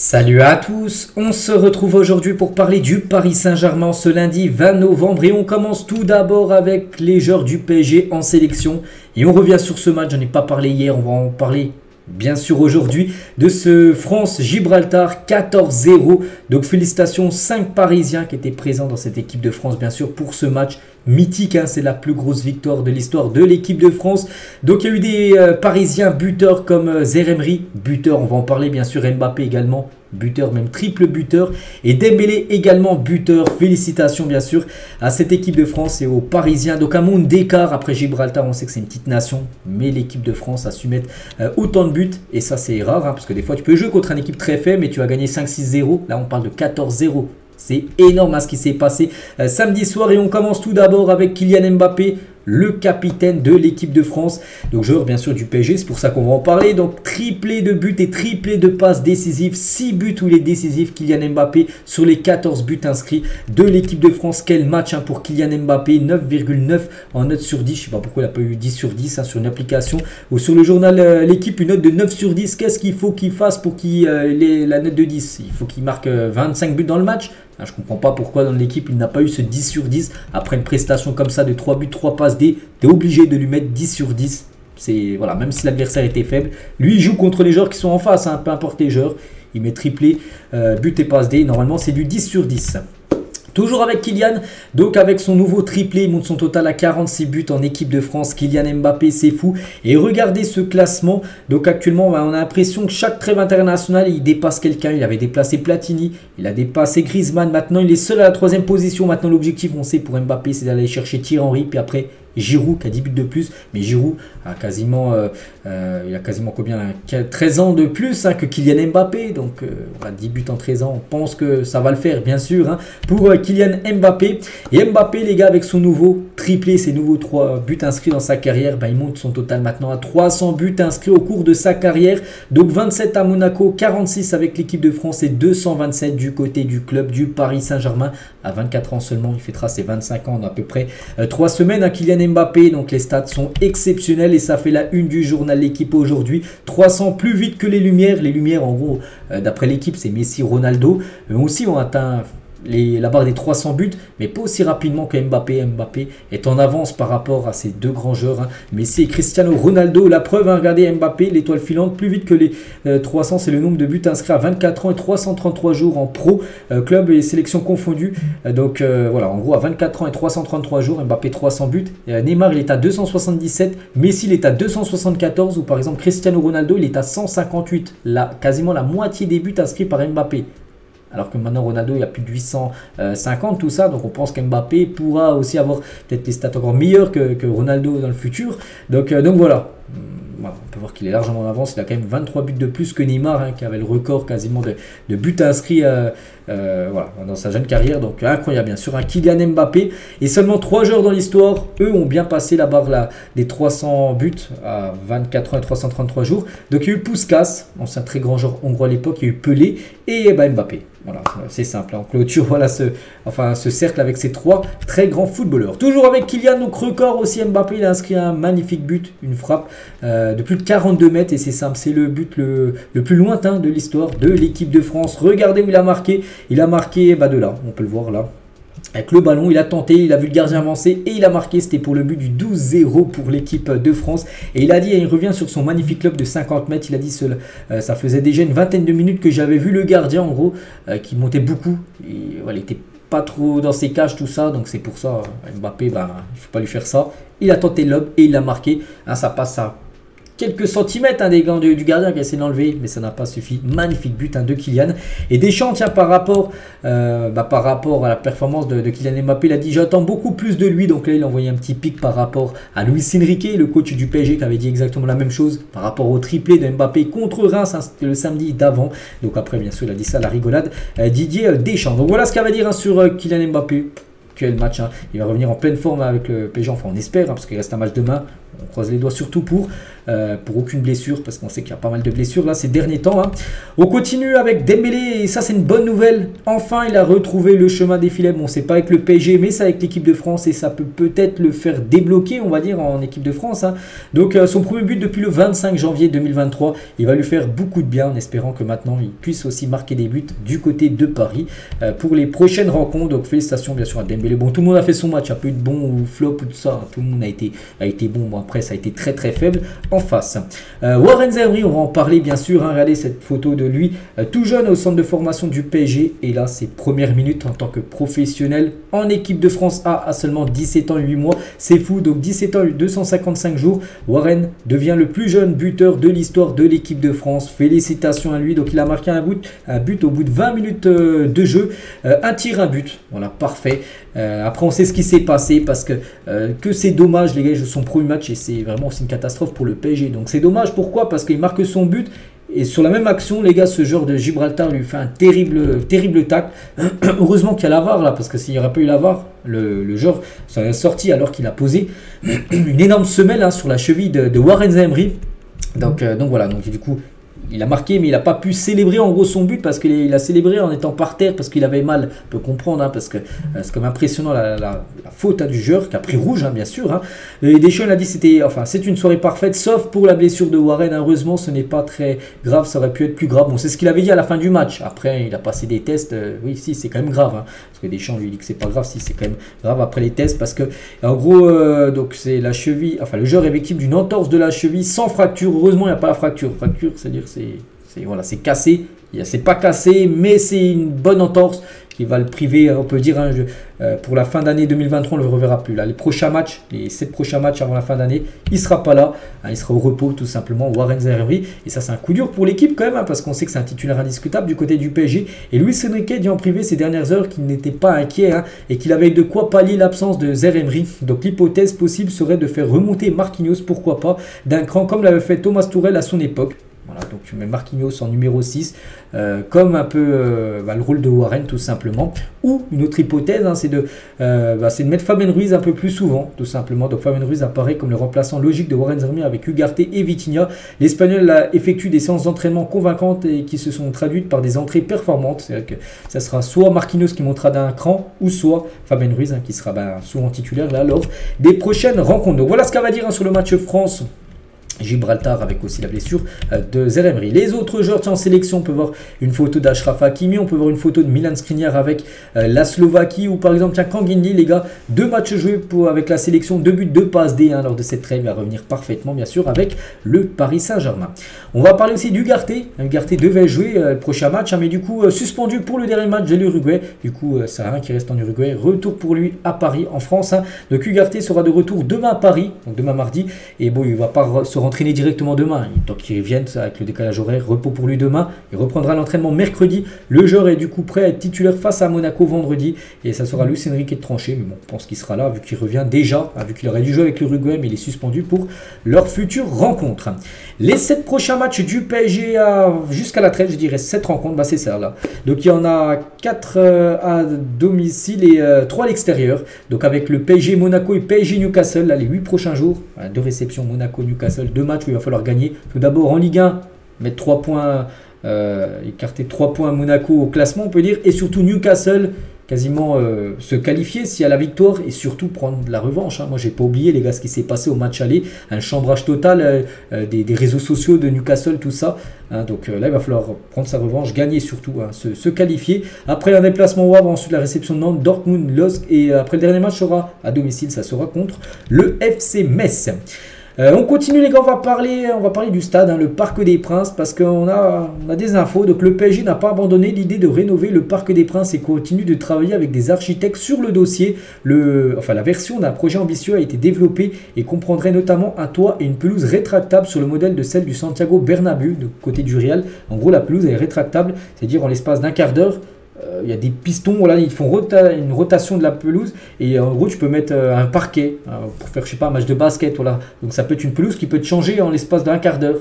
Salut à tous, on se retrouve aujourd'hui pour parler du Paris Saint-Germain ce lundi 20 novembre et on commence tout d'abord avec les joueurs du PSG en sélection et on revient sur ce match, j'en ai pas parlé hier, on va en parler bien sûr aujourd'hui de ce France-Gibraltar 14-0. Donc félicitations 5 Parisiens qui étaient présents dans cette équipe de France bien sûr pour ce match mythique, c'est la plus grosse victoire de l'histoire de l'équipe de France. Donc il y a eu des Parisiens buteurs comme Zeremri, buteur, on va en parler bien sûr, Mbappé également buteur, même triple buteur, et Dembélé également buteur. Félicitations bien sûr à cette équipe de France et aux Parisiens. Donc un monde d'écart après Gibraltar, on sait que c'est une petite nation, mais l'équipe de France a su mettre autant de buts et ça c'est rare parce que des fois tu peux jouer contre une équipe très faible mais tu vas gagner 5-6-0. Là on parle de 14-0. C'est énorme ce qui s'est passé samedi soir et on commence tout d'abord avec Kylian Mbappé, le capitaine de l'équipe de France. Donc joueur bien sûr du PSG, c'est pour ça qu'on va en parler. Donc triplé de buts et triplé de passes décisives, 6 buts où il est décisif Kylian Mbappé sur les 14 buts inscrits de l'équipe de France. Quel match pour Kylian Mbappé, 9,9 en note sur 10. Je ne sais pas pourquoi il n'a pas eu 10 sur 10 sur une application ou sur le journal l'équipe, une note de 9 sur 10. Qu'est-ce qu'il faut qu'il fasse pour qu'il ait la note de 10? Il faut qu'il marque 25 buts dans le match. Je ne comprends pas pourquoi dans l'équipe il n'a pas eu ce 10 sur 10. Après une prestation comme ça de 3 buts, 3 passes D, tu es obligé de lui mettre 10 sur 10. C'est voilà, même si l'adversaire était faible. Lui il joue contre les joueurs qui sont en face, peu importe les joueurs. Il met triplé, but et passe D. Normalement c'est du 10 sur 10. Toujours avec Kylian, donc avec son nouveau triplé, il monte son total à 46 buts en équipe de France. Kylian Mbappé, c'est fou. Et regardez ce classement. Donc actuellement, on a l'impression que chaque trêve international, il dépasse quelqu'un. Il avait déplacé Platini, il a dépassé Griezmann. Maintenant, il est seul à la 3e position. Maintenant, l'objectif, on sait pour Mbappé, c'est d'aller chercher Thierry Henry. Puis après, Giroud qui a 10 buts de plus. Mais Giroud a quasiment, il a quasiment combien 13 ans de plus que Kylian Mbappé. Donc, 10 buts en 13 ans. On pense que ça va le faire, bien sûr, pour Kylian Mbappé. Et Mbappé, les gars, avec son nouveau triplé, ses nouveaux 3 buts inscrits dans sa carrière, il monte son total maintenant à 300 buts inscrits au cours de sa carrière. Donc 27 à Monaco, 46 avec l'équipe de France et 227 du côté du club du Paris Saint-Germain. À 24 ans seulement, il fêtera ses 25 ans dans à peu près 3 semaines à Kylian Mbappé. Donc les stats sont exceptionnels et ça fait la une du journal L'équipe aujourd'hui. 300 plus vite que les Lumières. Les Lumières, en gros, d'après l'équipe, c'est Messi, Ronaldo. Eux aussi ont atteint la barre des 300 buts, mais pas aussi rapidement que Mbappé. Mbappé est en avance par rapport à ces deux grands joueurs, Messi et Cristiano Ronaldo. La preuve, regardez Mbappé, l'étoile filante, plus vite que les 300, c'est le nombre de buts inscrits à 24 ans et 333 jours en pro, club et sélection confondus. Donc voilà, en gros à 24 ans et 333 jours, Mbappé 300 buts. Neymar, il est à 277, Messi, il est à 274, ou par exemple Cristiano Ronaldo, il est à 158, quasiment la moitié des buts inscrits par Mbappé. Alors que maintenant Ronaldo il y a plus de 850 tout ça, donc on pense qu'Mbappé pourra aussi avoir peut-être des stats encore meilleures que Ronaldo dans le futur. Donc voilà. On peut voir qu'il est largement en avance. Il a quand même 23 buts de plus que Neymar qui avait le record quasiment de buts inscrits voilà, dans sa jeune carrière. Donc incroyable bien sûr. Kylian Mbappé et seulement 3 joueurs dans l'histoire, eux ont bien passé la barre des 300 buts à 24 ans et 333 jours. Donc il y a eu Puskás, ancien très grand joueur hongrois à l'époque, il y a eu Pelé et Mbappé. Voilà, c'est simple. On clôture voilà, ce cercle avec ces 3 très grands footballeurs. Toujours avec Kylian, donc record aussi Mbappé, il a inscrit un magnifique but, une frappe de plus de 42 mètres et c'est simple, c'est le but le plus lointain de l'histoire de l'équipe de France. Regardez où il a marqué de là, on peut le voir là. Avec le ballon, il a tenté, il a vu le gardien avancer et il a marqué. C'était pour le but du 12-0 pour l'équipe de France. Et il a dit, il revient sur son magnifique lob de 50 mètres. Il a dit, ça faisait déjà une vingtaine de minutes que j'avais vu le gardien en gros, qui montait beaucoup. Et, voilà, il était pas trop dans ses cages, tout ça. Donc c'est pour ça, Mbappé, il ne faut pas lui faire ça. Il a tenté le lob et il a marqué. Ça passe à quelques centimètres des gants du gardien qui a essayé d'enlever, mais ça n'a pas suffi. Magnifique but de Kylian. Et Deschamps, tiens, par rapport à la performance de Kylian Mbappé, il a dit j'attends beaucoup plus de lui. Donc là, il a envoyé un petit pic par rapport à Luis Enrique, le coach du PSG, qui avait dit exactement la même chose par rapport au triplé de Mbappé contre Reims, c'était le samedi d'avant. Donc après, bien sûr, il a dit ça à la rigolade, Didier Deschamps. Donc voilà ce qu'il va dire sur Kylian Mbappé. Quel match, il va revenir en pleine forme avec le PSG, enfin on espère, parce qu'il reste un match demain, on croise les doigts surtout pour. pour aucune blessure, parce qu'on sait qu'il y a pas mal de blessures là ces derniers temps. Hein. On continue avec Dembélé, et ça c'est une bonne nouvelle. Enfin, il a retrouvé le chemin des filets. Bon, c'est pas avec le PSG, mais c'est avec l'équipe de France, et ça peut peut-être le faire débloquer, on va dire, en équipe de France. Hein. Donc, son premier but depuis le 25 janvier 2023, il va lui faire beaucoup de bien, en espérant que maintenant il puisse aussi marquer des buts du côté de Paris pour les prochaines rencontres. Donc, félicitations bien sûr à Dembélé. Bon, tout le monde a fait son match, un peu de bon ou flop ou tout ça. Tout le monde a été bon. Bon, après, ça a été très très faible en face. Warren Zaïre, on va en parler bien sûr. Hein. Regardez cette photo de lui, tout jeune au centre de formation du PSG. Et là, ses premières minutes en tant que professionnel en équipe de France A à seulement 17 ans et 8 mois. C'est fou. Donc 17 ans et 255 jours. Warren devient le plus jeune buteur de l'histoire de l'équipe de France. Félicitations à lui. Donc il a marqué un but au bout de 20 minutes de jeu. Un tir, un but. Voilà, parfait. Après, on sait ce qui s'est passé parce que c'est dommage, les gars. Il joue son premier match et c'est vraiment aussi une catastrophe pour le PSG. Donc c'est dommage. Pourquoi? Parce qu'il marque son but. Et sur la même action, les gars, ce joueur de Gibraltar lui fait un terrible tacle. Heureusement qu'il y a la VAR là, parce que s'il n'y aurait pas eu la VAR, le joueur serait sorti alors qu'il a posé une énorme semelle hein, sur la cheville de Warren Zaïre. Donc voilà, donc du coup, il a marqué, mais il n'a pas pu célébrer en gros son but parce qu'il a célébré en étant par terre parce qu'il avait mal. On peut comprendre, hein, parce que c'est comme impressionnant la faute hein, du joueur qui a pris rouge, hein, bien sûr. Hein. Et Deschamps il a dit c'est une soirée parfaite, sauf pour la blessure de Warren. Heureusement, ce n'est pas très grave, ça aurait pu être plus grave. Bon, c'est ce qu'il avait dit à la fin du match. Après, il a passé des tests. Oui, si, c'est quand même grave. Hein, parce que Deschamps lui dit que c'est pas grave, si c'est quand même grave après les tests parce que en gros, donc c'est la cheville. Enfin, le joueur est victime d'une entorse de la cheville sans fracture. Heureusement, il n'y a pas la fracture. Fracture, c'est-à-dire voilà, c'est cassé, c'est pas cassé, mais c'est une bonne entorse qui va le priver, on peut dire, hein, pour la fin d'année 2023, on ne le reverra plus. Là, les prochains matchs, les 7 prochains matchs avant la fin d'année, il ne sera pas là, hein, il sera au repos tout simplement, Warren Zaïre. Et ça, c'est un coup dur pour l'équipe quand même, hein, parce qu'on sait que c'est un titulaire indiscutable du côté du PSG. Et Luis Enrique dit en privé ces dernières heures qu'il n'était pas inquiet hein, et qu'il avait de quoi pallier l'absence de Zaïre. Donc l'hypothèse possible serait de faire remonter Marquinhos, pourquoi pas, d'un cran comme l'avait fait Thomas Tuchel à son époque. Voilà, donc tu mets Marquinhos en numéro 6, comme un peu le rôle de Warren tout simplement. Ou une autre hypothèse, hein, c'est de mettre Fabien Ruiz un peu plus souvent, tout simplement. Donc Fabien Ruiz apparaît comme le remplaçant logique de Warren Zaïre avec Ugarte et Vitinha. L'Espagnol a effectué des séances d'entraînement convaincantes et qui se sont traduites par des entrées performantes. C'est-à-dire que ça sera soit Marquinhos qui montera d'un cran, ou soit Fabien Ruiz hein, qui sera souvent titulaire là, lors des prochaines rencontres. Donc voilà ce qu'on va dire hein, sur le match France Gibraltar avec aussi la blessure de Zaïre. Les autres joueurs en sélection, on peut voir une photo d'Achraf Hakimi, on peut voir une photo de Milan Skriniar avec la Slovaquie ou par exemple Kangini, les gars, 2 matchs joués avec la sélection, 2 buts, 2 passes D lors de cette trêve, il va revenir parfaitement bien sûr avec le Paris Saint-Germain. On va parler aussi d'Ugarte. Ugarte devait jouer le prochain match, hein, mais du coup suspendu pour le dernier match de l'Uruguay. Du coup, ça sert à rien qu'il reste en Uruguay. Retour pour lui à Paris, en France. Hein. Donc Ugarte sera de retour demain à Paris, donc demain mardi. Et bon, il ne va pas se entraîner directement demain. Donc qu'il revienne avec le décalage horaire, repos pour lui demain. Il reprendra l'entraînement mercredi. Le joueur est du coup prêt à être titulaire face à Monaco vendredi. Et ça sera Luis Enrique de trancher. Mais bon, je pense qu'il sera là vu qu'il revient déjà, vu qu'il aurait dû jouer avec l'Uruguay, mais il est suspendu pour leur future rencontre. Les 7 prochains matchs du PSG jusqu'à la trêve, je dirais 7 rencontres, c'est ça là. Donc il y en a 4 à domicile et 3 à l'extérieur. Donc avec le PSG Monaco et PSG Newcastle, là les 8 prochains jours, 2 réceptions Monaco-Newcastle, 2 matchs où il va falloir gagner. Tout d'abord en Ligue 1, mettre 3 points, écarter 3 points à Monaco au classement on peut dire, et surtout Newcastle quasiment se qualifier s'il y a la victoire et surtout prendre de la revanche. Hein. Moi, j'ai pas oublié les gars ce qui s'est passé au match aller, un chambrage total des réseaux sociaux de Newcastle, tout ça. Hein. Donc là, il va falloir prendre sa revanche, gagner surtout, hein, se qualifier. Après un déplacement au Havre, ensuite la réception de Nantes, Dortmund, LOSC et après le dernier match sera à domicile, ça sera contre le FC Metz. On continue les gars, on va parler du stade, hein, le Parc des Princes, parce qu'on a des infos. Donc le PSG n'a pas abandonné l'idée de rénover le Parc des Princes et continue de travailler avec des architectes sur le dossier. La version d'un projet ambitieux a été développée et comprendrait notamment un toit et une pelouse rétractable sur le modèle de celle du Santiago Bernabéu, de côté du Real. En gros, la pelouse est rétractable, c'est-à-dire en l'espace d'un quart d'heure. Il y a des pistons, voilà, ils font une rotation de la pelouse et en gros tu peux mettre un parquet pour faire je sais pas un match de basket, voilà. Donc ça peut être une pelouse qui peut te changer en l'espace d'un quart d'heure.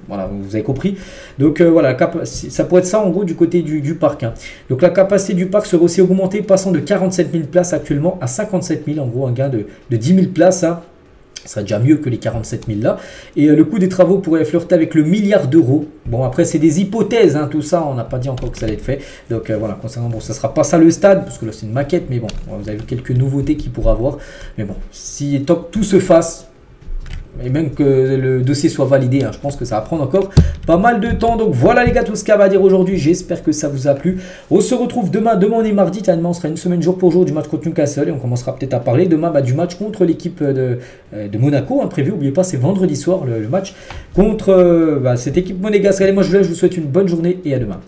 Voilà, vous avez compris. Donc voilà, ça pourrait être ça en gros du côté du parc. Hein. Donc la capacité du parc serait aussi augmentée, passant de 47 000 places actuellement à 57 000, en gros un gain de 10 000 places. Hein. Ce serait déjà mieux que les 47 000 là. Et le coût des travaux pourrait flirter avec le milliard d'euros. Bon, après, c'est des hypothèses, hein, tout ça. On n'a pas dit encore que ça allait être fait. Donc voilà, concernant, bon, ça sera pas ça le stade, parce que là, c'est une maquette. Mais bon, vous avez vu quelques nouveautés qu'il pourra avoir. Mais bon, si tant que tout se fasse, et même que le dossier soit validé, hein, je pense que ça va prendre encore pas mal de temps. Donc voilà les gars, tout ce qu'il y a à dire aujourd'hui. J'espère que ça vous a plu. On se retrouve demain. Demain on est mardi. Demain on sera une semaine jour pour jour du match contre Newcastle. Et on commencera peut-être à parler demain du match contre l'équipe de Monaco. Hein, prévu, n'oubliez pas, c'est vendredi soir le match contre cette équipe monégasque. Allez, moi je vous souhaite une bonne journée et à demain.